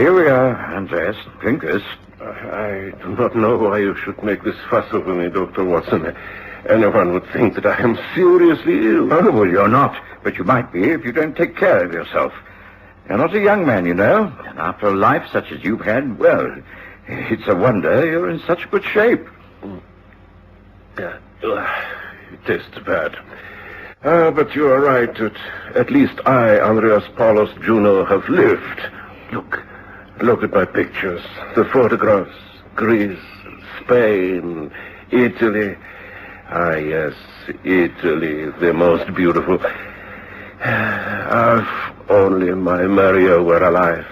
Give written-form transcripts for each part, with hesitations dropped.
Here we are, Andreas. Drink this. I do not know why you should make this fuss over me, Dr. Watson. Anyone would think that I am seriously ill. Oh, well, you're not. But you might be if you don't take care of yourself. You're not a young man, you know. And after a life such as you've had, well, it's a wonder you're in such good shape. Yeah, it tastes bad. But you are right. At least I, Andreas Paulus Juno, have lived. Look at my pictures, the photographs. Greece, Spain, Italy. Ah, yes, Italy, the most beautiful. If only my Maria were alive.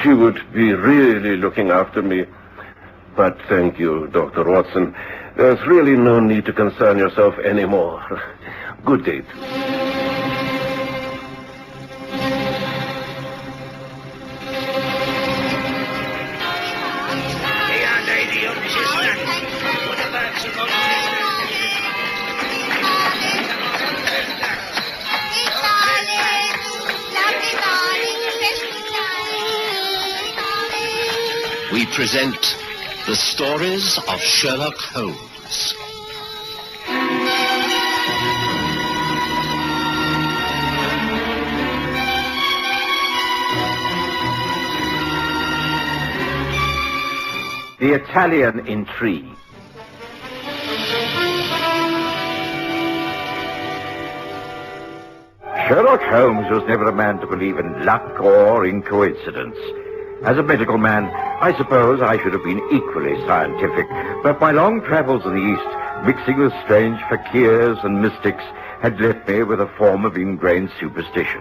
She would be really looking after me. But thank you, Dr. Watson. There's really no need to concern yourself anymore. Good day. We present the Stories of Sherlock Holmes. The Italian Intrigue. Sherlock Holmes was never a man to believe in luck or in coincidence. As a medical man, I suppose I should have been equally scientific, but my long travels in the East, mixing with strange fakirs and mystics, had left me with a form of ingrained superstition.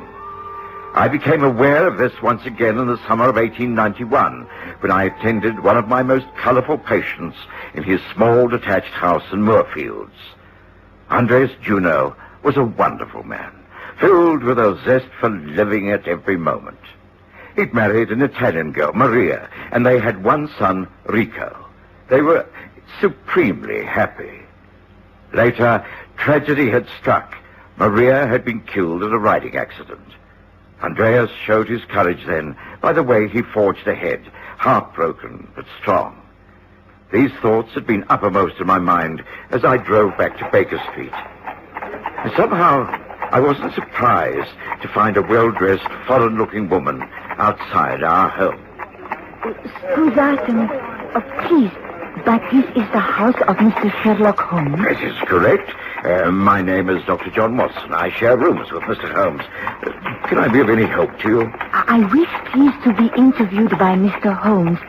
I became aware of this once again in the summer of 1891, when I attended one of my most colorful patients in his small detached house in Moorfields. Andreas Juno was a wonderful man, filled with a zest for living at every moment. He'd married an Italian girl, Maria, and they had one son, Rico. They were supremely happy. Later, tragedy had struck. Maria had been killed in a riding accident. Andreas showed his courage then by the way he forged ahead, heartbroken but strong. These thoughts had been uppermost in my mind as I drove back to Baker Street. And somehow, I wasn't surprised to find a well-dressed, foreign-looking woman outside our home. Scusatemi. Please, but this is the house of Mr. Sherlock Holmes? That is correct. My name is Dr. John Watson. I share rooms with Mr. Holmes. Can I be of any help to you? I wish, please, to be interviewed by Mr. Holmes.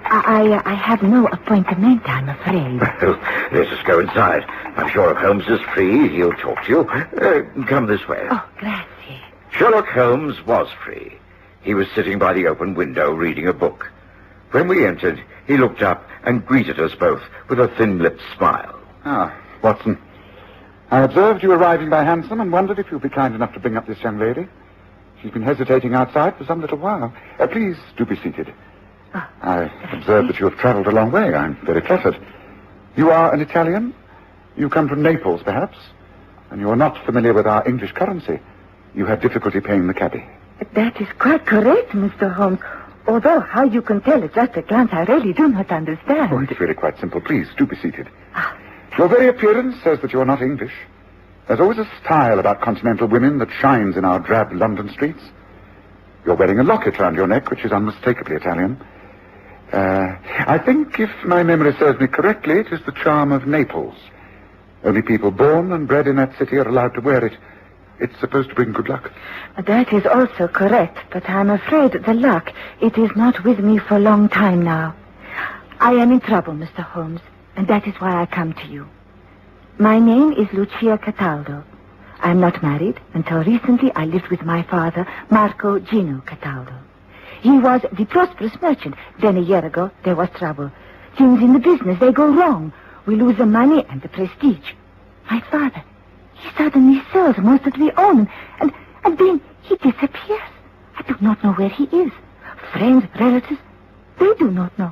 I have no appointment, I'm afraid. Well, let us go inside. I'm sure if Holmes is free, he'll talk to you. Come this way. Oh, grazie. Sherlock Holmes was free. He was sitting by the open window reading a book. When we entered, he looked up and greeted us both with a thin-lipped smile. Ah, Watson. I observed you arriving by hansom and wondered if you'd be kind enough to bring up this young lady. She's been hesitating outside for some little while. Please do be seated. I observe that you have traveled a long way. I'm very flattered. You are an Italian? You come from Naples, perhaps? And you are not familiar with our English currency. You had difficulty paying the cabbie. That is quite correct, Mr. Holmes. Although how you can tell at just a glance, I really do not understand. Oh, it's really quite simple. Please, do be seated. Your very appearance says that you are not English. There's always a style about continental women that shines in our drab London streets. You're wearing a locket round your neck, which is unmistakably Italian. I think, if my memory serves me correctly, it is the charm of Naples. Only people born and bred in that city are allowed to wear it. It's supposed to bring good luck. That is also correct, but I'm afraid the luck, it is not with me for a long time now. I am in trouble, Mr. Holmes, and that is why I come to you. My name is Lucia Cataldo. I'm not married. Until recently, I lived with my father, Marco Gino Cataldo. He was the prosperous merchant. Then a year ago, there was trouble. Things in the business, they go wrong. We lose the money and the prestige. My father, he suddenly sells most of what we own, and then he disappears. I do not know where he is. Friends, relatives, they do not know.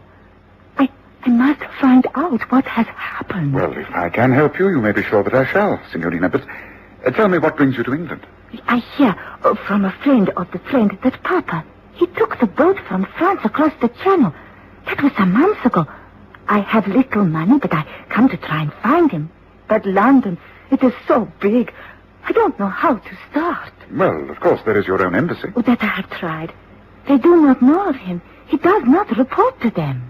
I must find out what has happened. Well, if I can help you, you may be sure that I shall, Signorina. But tell me what brings you to England. I hear from a friend of the friend that Papa, He took the boat from France across the channel. That was some months ago. I have little money, but I come to try and find him. But London, it is so big. I don't know how to start. Well, of course, there is your own embassy. Oh, that I have tried. They do not know of him. He does not report to them.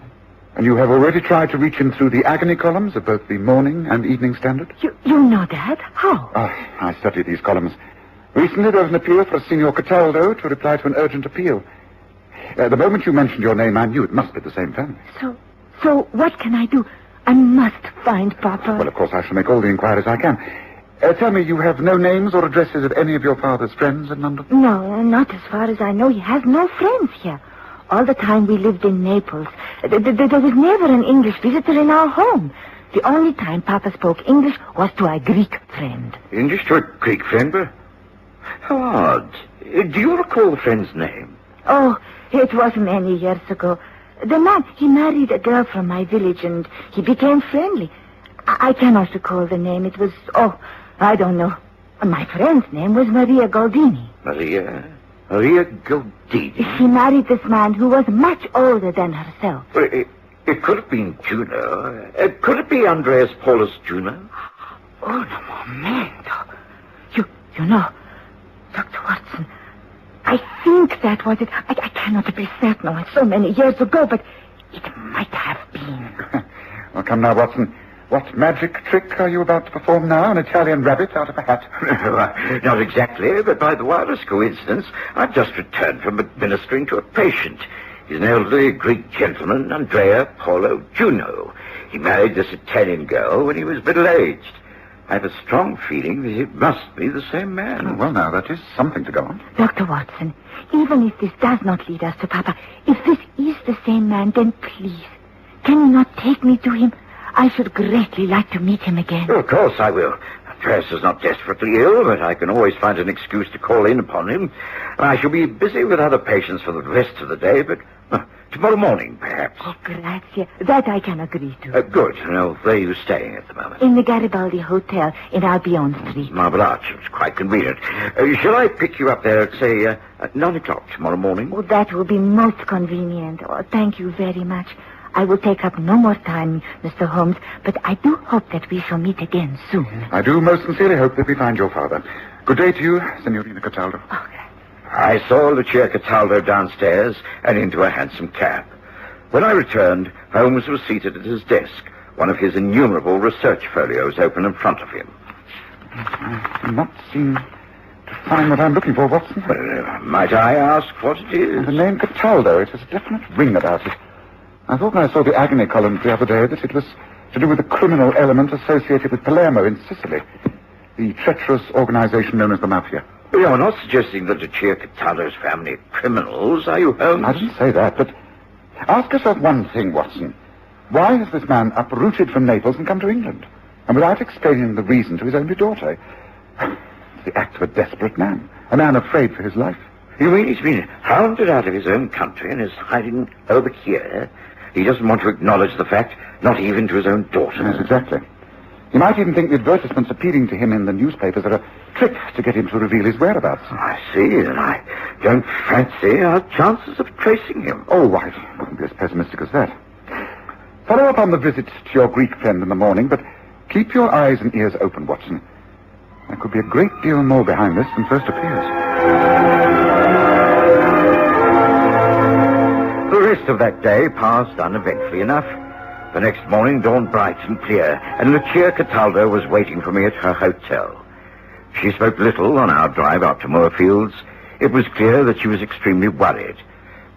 And you have already tried to reach him through the agony columns of both the Morning and Evening Standard? You know that? How? I studied these columns. Recently there was an appeal for Signor Cataldo to reply to an urgent appeal. The moment you mentioned your name, I knew it must be the same family. So what can I do? I must find Papa. Well, of course, I shall make all the inquiries I can. Tell me, you have no names or addresses of any of your father's friends in London? No, not as far as I know. He has no friends here. All the time we lived in Naples, there was never an English visitor in our home. The only time Papa spoke English was to a Greek friend. English to a Greek friend? But how odd. Do you recall the friend's name? Oh, it was many years ago. The man, he married a girl from my village, and he became friendly. I cannot recall the name. It was, I don't know. My friend's name was Maria Goldini. Maria Goldini? She married this man who was much older than herself. Well, it could have been Juno. Could it be Andreas Paulus Juno? Un momento. You know, Dr. Watson, I think that was it. I cannot be certain. It's so many years ago, but it might have been. Well, come now, Watson. What magic trick are you about to perform now? An Italian rabbit out of a hat? Not exactly, but by the wildest coincidence, I've just returned from administering to a patient. He's an elderly Greek gentleman, Andrea Paolo Juno. He married this Italian girl when he was middle-aged. I have a strong feeling that it must be the same man. Oh, well, now, that is something to go on. Dr. Watson, even if this does not lead us to Papa, if this is the same man, then please, can you not take me to him? I should greatly like to meet him again. Oh, of course I will. Andreas is not desperately ill, but I can always find an excuse to call in upon him. I shall be busy with other patients for the rest of the day, but tomorrow morning, perhaps. Oh, grazie. That I can agree to. Good. Now, where are you staying at the moment? In the Garibaldi Hotel in Albion Street. Marble Arch. It's quite convenient. Shall I pick you up there at, say, at 9 o'clock tomorrow morning? Oh, that will be most convenient. Oh, thank you very much. I will take up no more time, Mr. Holmes, but I do hope that we shall meet again soon. I do most sincerely hope that we find your father. Good day to you, Signorina Cataldo. Okay. I saw Lucia Cataldo downstairs and into a hansom cab. When I returned, Holmes was seated at his desk, one of his innumerable research folios open in front of him. I do not seem to find what I'm looking for, Watson. Might I ask what it is? The name Cataldo, it has a definite ring about it. I thought when I saw the agony columns the other day that it was to do with a criminal element associated with Palermo in Sicily, the treacherous organization known as the Mafia. You're not suggesting that Lucia Cataldo's family are criminals, are you, Holmes? I didn't say that, but ask yourself one thing, Watson. Why has this man uprooted from Naples and come to England? And without explaining the reason to his only daughter? It's the act of a desperate man, a man afraid for his life. You mean he's been hounded out of his own country and is hiding over here? He doesn't want to acknowledge the fact, not even to his own daughter. Yes, exactly. He might even think the advertisements appealing to him in the newspapers are a trick to get him to reveal his whereabouts. I see, and I don't fancy our chances of tracing him. Oh, I wouldn't be as pessimistic as that. Follow up on the visit to your Greek friend in the morning, but keep your eyes and ears open, Watson. There could be a great deal more behind this than first appears. The rest of that day passed uneventfully enough. The next morning dawned bright and clear, and Lucia Cataldo was waiting for me at her hotel. She spoke little on our drive up to Moorfields. It was clear that she was extremely worried.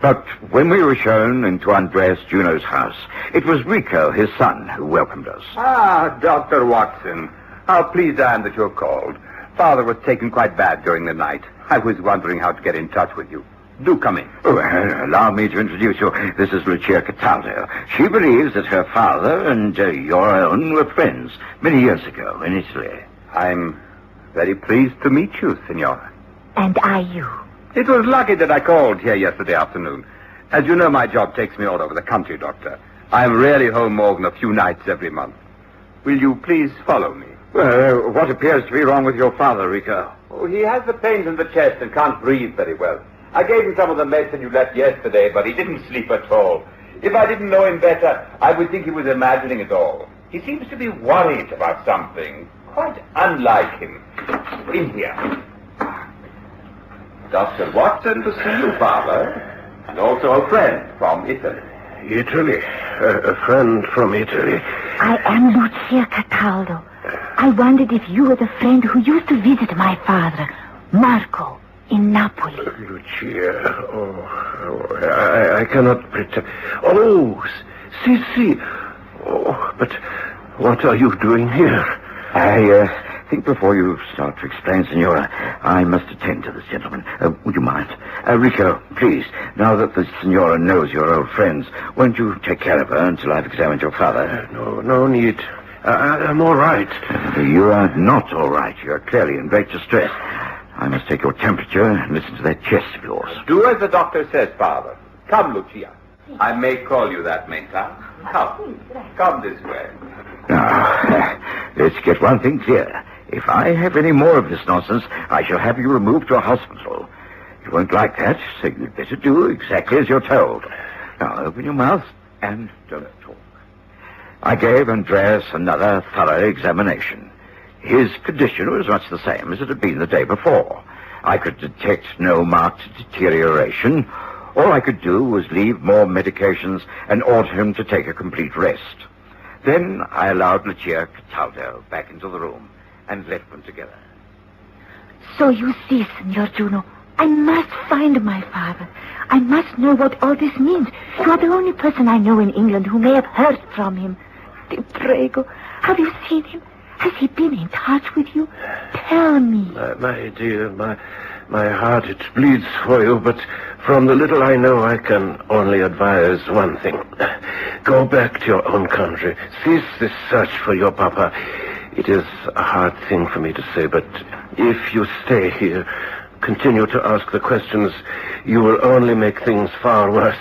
But when we were shown into Andreas Juno's house, it was Rico, his son, who welcomed us. Ah, Dr. Watson. How pleased I am that you're called. Father was taken quite bad during the night. I was wondering how to get in touch with you. Do come in. Oh, allow me to introduce you. This is Lucia Cataldo. She believes that her father and your own were friends many years ago in Italy. I'm very pleased to meet you, Signora. And are you? It was lucky that I called here yesterday afternoon. As you know, my job takes me all over the country, Doctor. I'm rarely home more than a few nights every month. Will you please follow me? Well, what appears to be wrong with your father, Rico? Oh, he has the pains in the chest and can't breathe very well. I gave him some of the medicine you left yesterday, but he didn't sleep at all. If I didn't know him better, I would think he was imagining it all. He seems to be worried about something, quite unlike him. In here. Dr. Watson to see you, Father, and also a friend from Italy. Italy? A friend from Italy? I am Lucia Cataldo. I wondered if you were the friend who used to visit my father, Marco, in Napoli. Lucia, I cannot pretend. Oh, si. Oh, but what are you doing here? I think before you start to explain, Signora, I must attend to this gentleman. Would you mind? Rico, please, now that the Signora knows your old friends, won't you take care of her until I've examined your father? No need. I'm all right. You are not all right. You're clearly in great distress. I must take your temperature and listen to that chest of yours. Do as the doctor says, Father. Come, Lucia. I may call you that, Meta. Come this way. Now, let's get one thing clear. If I have any more of this nonsense, I shall have you removed to a hospital. You won't like that, so you'd better do exactly as you're told. Now, open your mouth and don't talk. I gave Andreas another thorough examination. His condition was much the same as it had been the day before. I could detect no marked deterioration. All I could do was leave more medications and order him to take a complete rest. Then I allowed Lucia Cataldo back into the room and left them together. So you see, Signor Juno, I must find my father. I must know what all this means. You are the only person I know in England who may have heard from him. Ti prego, have you seen him? Has he been in touch with you? Tell me. My dear, my heart, it bleeds for you, but from the little I know, I can only advise one thing. Go back to your own country. Cease this search for your papa. It is a hard thing for me to say, but if you stay here, continue to ask the questions, you will only make things far worse.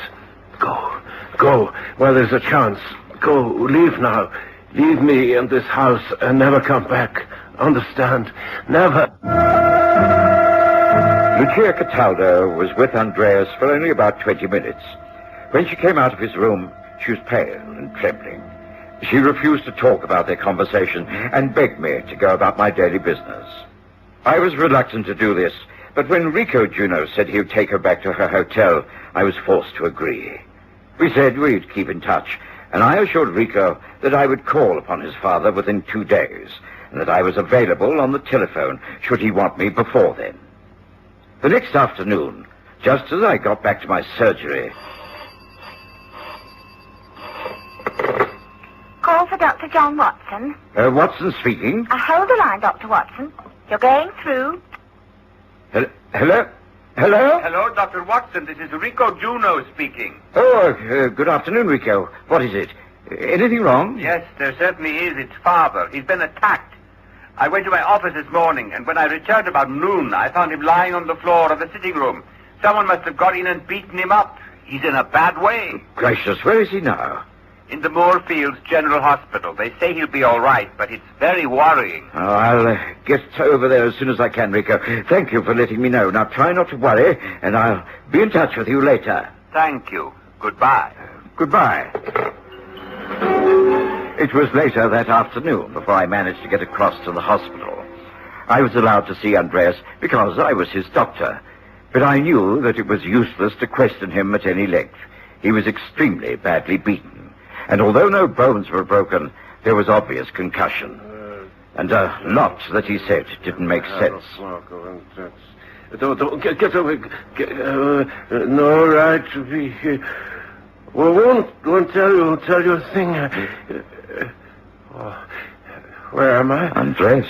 Go, while there's a chance. Go, leave now. Leave me in this house and never come back. Understand? Never. Lucia Cataldo was with Andreas for only about 20 minutes. When she came out of his room, she was pale and trembling. She refused to talk about their conversation and begged me to go about my daily business. I was reluctant to do this, but when Rico Juno said he would take her back to her hotel, I was forced to agree. We said we'd keep in touch, and I assured Rico that I would call upon his father within 2 days, and that I was available on the telephone should he want me before then. The next afternoon, just as I got back to my surgery... Call for Dr. John Watson. Watson speaking. Hold the line, Dr. Watson. You're going through. Hello? Hello, Dr. Watson. This is Rico Juno speaking. Oh, good afternoon, Rico. What is it? Anything wrong? Yes, there certainly is. It's father. He's been attacked. I went to my office this morning, and when I returned about noon, I found him lying on the floor of the sitting room. Someone must have got in and beaten him up. He's in a bad way. Gracious, where is he now? In the Moorfields General Hospital. They say he'll be all right, but it's very worrying. Oh, I'll get over there as soon as I can, Rico. Thank you for letting me know. Now, try not to worry, and I'll be in touch with you later. Thank you. Goodbye. Goodbye. It was later that afternoon before I managed to get across to the hospital. I was allowed to see Andreas because I was his doctor, but I knew that it was useless to question him at any length. He was extremely badly beaten, and although no bones were broken, there was obvious concussion. And a lot that he said didn't make sense. Don't get away. No right to be here. Well, won't tell you a thing. Where am I? Andreas,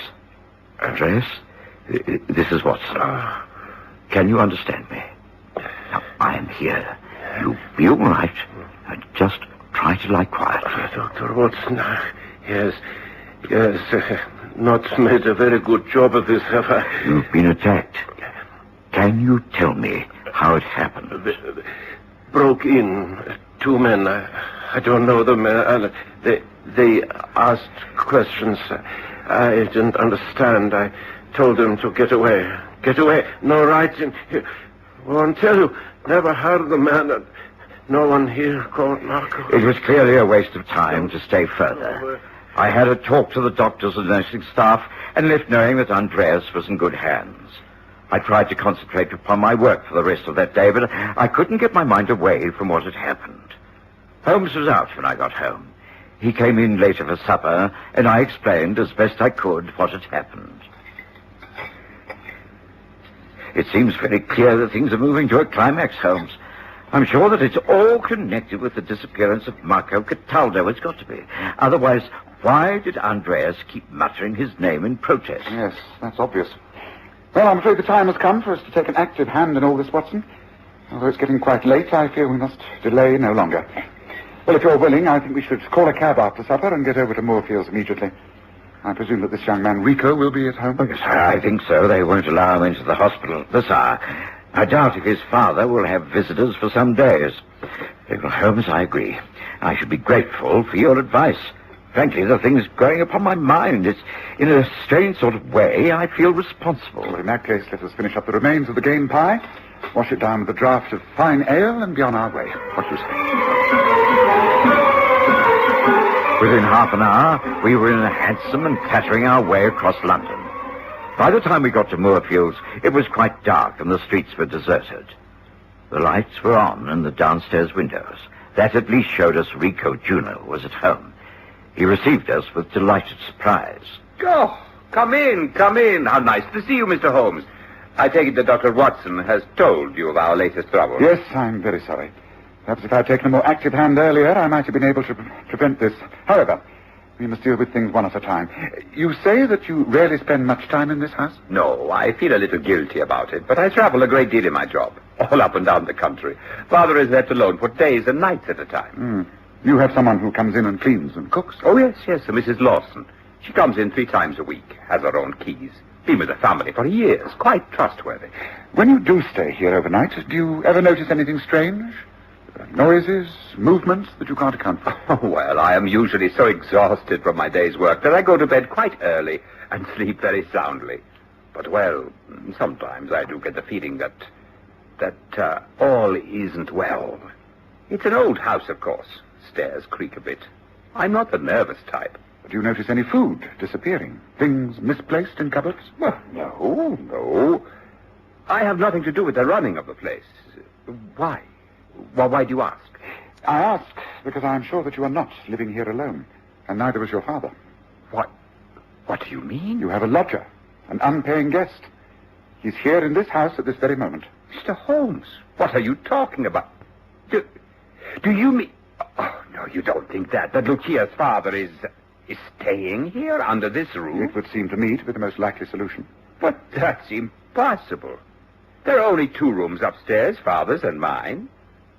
this is Watson. Can you understand me? Now, I am here. You be all right. Just try to lie quiet. Dr. Watson, yes. Not made a very good job of this, have I? You've been attacked. Can you tell me how it happened? Broke in. 2 men. I don't know them. They asked questions. I didn't understand. I told them to get away. Get away. No right in here. Won't tell you. Never heard of the man that no one here called Marco. It was clearly a waste of time to stay further. I had a talk to the doctors and nursing staff and left knowing that Andreas was in good hands. I tried to concentrate upon my work for the rest of that day, but I couldn't get my mind away from what had happened. Holmes was out when I got home. He came in later for supper, and I explained as best I could what had happened. It seems very clear that things are moving to a climax, Holmes. I'm sure that it's all connected with the disappearance of Marco Cataldo. It's got to be. Otherwise, why did Andreas keep muttering his name in protest? Yes, that's obvious. Well, I'm afraid the time has come for us to take an active hand in all this, Watson. Although it's getting quite late, I feel we must delay no longer. Well, if you're willing, I think we should call a cab after supper and get over to Moorfields immediately. I presume that this young man, Rico, will be at home? Oh, yes, I think so. They won't allow him into the hospital at this hour. I doubt if his father will have visitors for some days. Well, Holmes, I agree. I should be grateful for your advice. Frankly, the thing's growing upon my mind. It's, in a strange sort of way, I feel responsible. Well, in that case, let us finish up the remains of the game pie, wash it down with a draught of fine ale, and be on our way. What do you say? Within half an hour, we were in a hansom and pattering our way across London. By the time we got to Moorfields, it was quite dark and the streets were deserted. The lights were on in the downstairs windows. That at least showed us Rico Juno was at home. He received us with delighted surprise. Oh, come in, come in. How nice to see you, Mr. Holmes. I take it that Dr. Watson has told you of our latest trouble. Yes, I'm very sorry. Perhaps if I'd taken a more active hand earlier, I might have been able to prevent this. However, we must deal with things one at a time. You say that you rarely spend much time in this house? No, I feel a little guilty about it, but I travel a great deal in my job, all up and down the country. Father is left alone for days and nights at a time. You have someone who comes in and cleans and cooks? Oh, yes, Mrs. Lawson. She comes in 3 times a week, has her own keys. Been with the family for years, quite trustworthy. When you do stay here overnight, do you ever notice anything strange? Noises, movements that you can't account for? Oh, well, I am usually so exhausted from my day's work that I go to bed quite early and sleep very soundly. But, well, sometimes I do get the feeling that all isn't well. It's an old house, of course. Stairs creak a bit. I'm not the nervous type. Do you notice any food disappearing? Things misplaced in cupboards? Well, no. I have nothing to do with the running of the place. Why? Well, why do you ask? I ask because I am sure that you are not living here alone, and neither is your father. What do you mean? You have a lodger, an unpaying guest. He's here in this house at this very moment. Mr. Holmes, what are you talking about? Do you mean... Oh, no, you don't think that Lucia's father is staying here under this roof? It would seem to me to be the most likely solution. But that's impossible. There are only 2 rooms upstairs, father's and mine.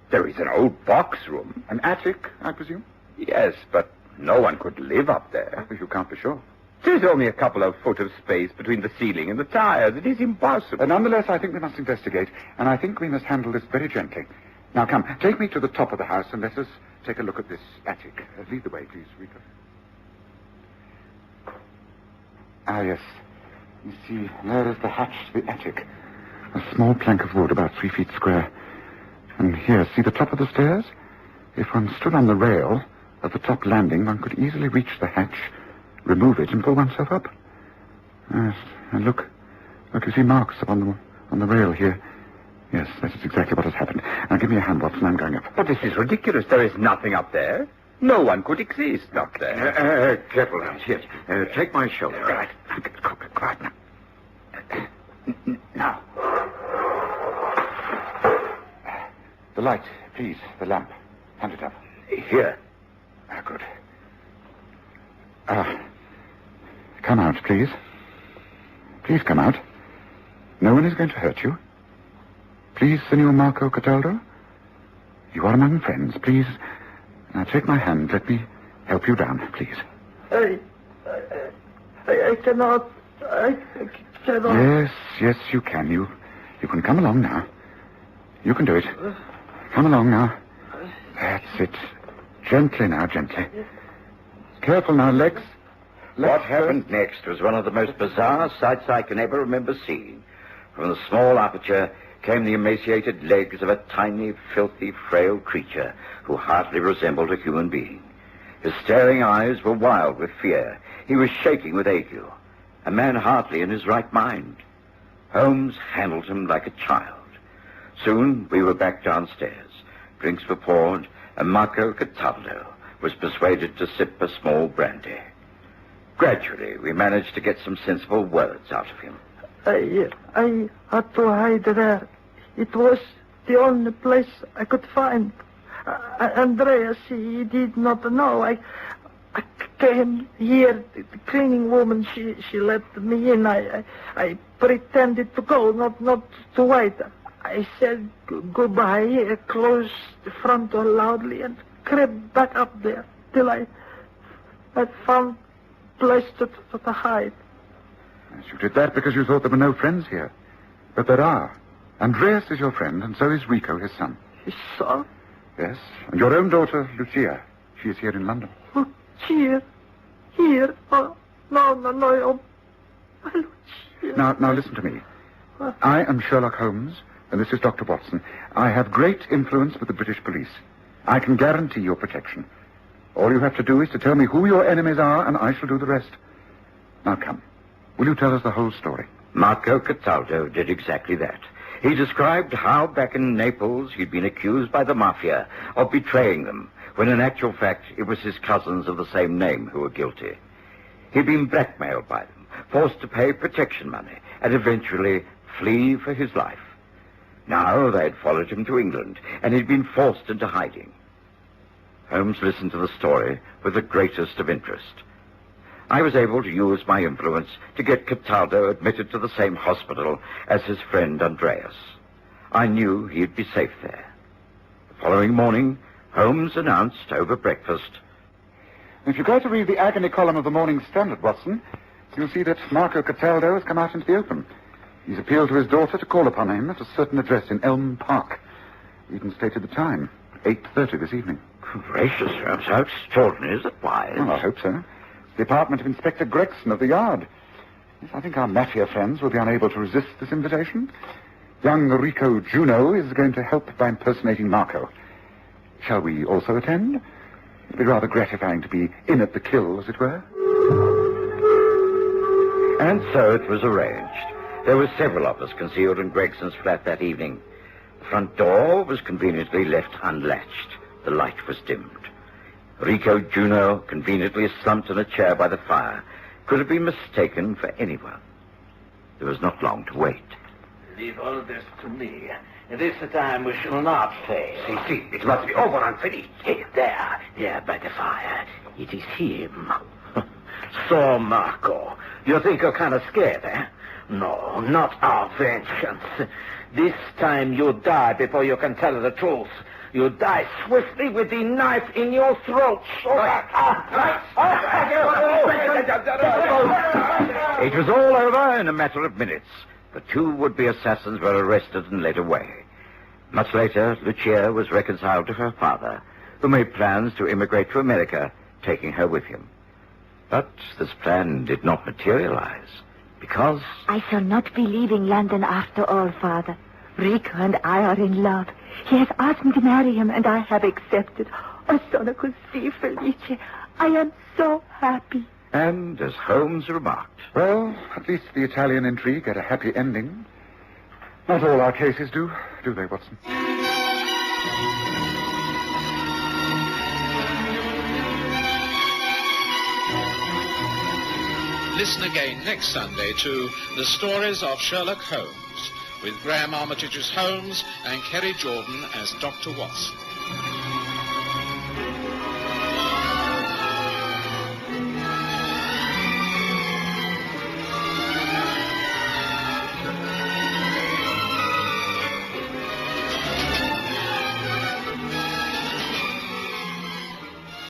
There is an old box room. An attic, I presume? Yes, but no one could live up there. You can't be sure. There's only a couple of foot of space between the ceiling and the tiles. It is impossible. Nonetheless, I think we must investigate, and I think we must handle this very gently. Now, come, take me to the top of the house and let us take a look at this attic. Lead the way, please, Rico. Ah, yes. You see, there is the hatch to the attic. A small plank of wood about 3 feet square. And here, see the top of the stairs? If one stood on the rail at the top landing, one could easily reach the hatch, remove it, and pull oneself up. Yes, and look, you see marks upon the rail here. Yes, that is exactly what has happened. Now, give me a hand, Watson. I'm going up. But this is ridiculous. There is nothing up there. No one could exist up there. Careful, Holmes. Yes. Take my shoulder. Right. Quiet now. Now. The light, please. The lamp. Hand it up. Here. Good. Come out, please. Please come out. No one is going to hurt you. Please, Senor Marco Cataldo. You are among friends. Please, now take my hand. Let me help you down, please. I cannot. I cannot. Yes, you can. You can come along now. You can do it. Come along now. That's it. Gently now, gently. Careful now, legs. What happened next was one of the most bizarre sights I can ever remember seeing. From the small aperture, came the emaciated legs of a tiny, filthy, frail creature who hardly resembled a human being. His staring eyes were wild with fear. He was shaking with ague. A man hardly in his right mind. Holmes handled him like a child. Soon we were back downstairs. Drinks were poured, and Marco Cataldo was persuaded to sip a small brandy. Gradually, we managed to get some sensible words out of him. I had to hide there. It was the only place I could find. Andreas, he did not know. I came here. The cleaning woman, she let me in. I pretended to go, not to wait. I said goodbye, closed the front door loudly, and crept back up there till I found a place to hide. Yes, you did that because you thought there were no friends here. But there are. Andreas is your friend, and so is Rico, his son. His son? Yes, and your own daughter, Lucia. She is here in London. Lucia? Here? Oh, no. Lucia. Now listen to me. I am Sherlock Holmes, and this is Dr. Watson. I have great influence with the British police. I can guarantee your protection. All you have to do is to tell me who your enemies are, and I shall do the rest. Now come. Will you tell us the whole story? Marco Cataldo did exactly that. He described how back in Naples he'd been accused by the mafia of betraying them, when in actual fact it was his cousins of the same name who were guilty. He'd been blackmailed by them, forced to pay protection money, and eventually flee for his life. Now they had followed him to England, and he'd been forced into hiding. Holmes listened to the story with the greatest of interest. I was able to use my influence to get Cataldo admitted to the same hospital as his friend Andreas. I knew he'd be safe there. The following morning, Holmes announced over breakfast, If you go to read the agony column of the Morning Standard, Watson, you'll see that Marco Cataldo has come out into the open. He's appealed to his daughter to call upon him at a certain address in Elm Park. He even stated the time, 8:30 this evening. Gracious, Holmes, how extraordinary. Is it wise? Well, I hope so. The apartment of Inspector Gregson of the Yard. Yes, I think our mafia friends will be unable to resist this invitation. Young Rico Juno is going to help by impersonating Marco. Shall we also attend? It'd be rather gratifying to be in at the kill, as it were. And so it was arranged. There were several of us concealed in Gregson's flat that evening. The front door was conveniently left unlatched. The light was dimmed. Rico Juno, conveniently slumped in a chair by the fire, could have been mistaken for anyone. There was not long to wait. Leave all this to me. This time we shall not fail. See, it must be over and finished. Hey, there, by the fire. It is him. So, Marco, you think you're kind of scared, eh? No, not our vengeance. This time you die before you can tell the truth. You die swiftly with the knife in your throat. It was all over in a matter of minutes. The two would-be assassins were arrested and led away. Much later, Lucia was reconciled to her father, who made plans to immigrate to America, taking her with him. But this plan did not materialize, because... I shall not be leaving London after all, Father. Rico and I are in love. He has asked me to marry him, and I have accepted. Oh, sono così felice. I am so happy. And, as Holmes remarked... Well, at least the Italian intrigue had a happy ending. Not all our cases do they, Watson? Listen again next Sunday to The Stories of Sherlock Holmes, with Graham Armitage's Holmes and Kerry Jordan as Dr. Watson.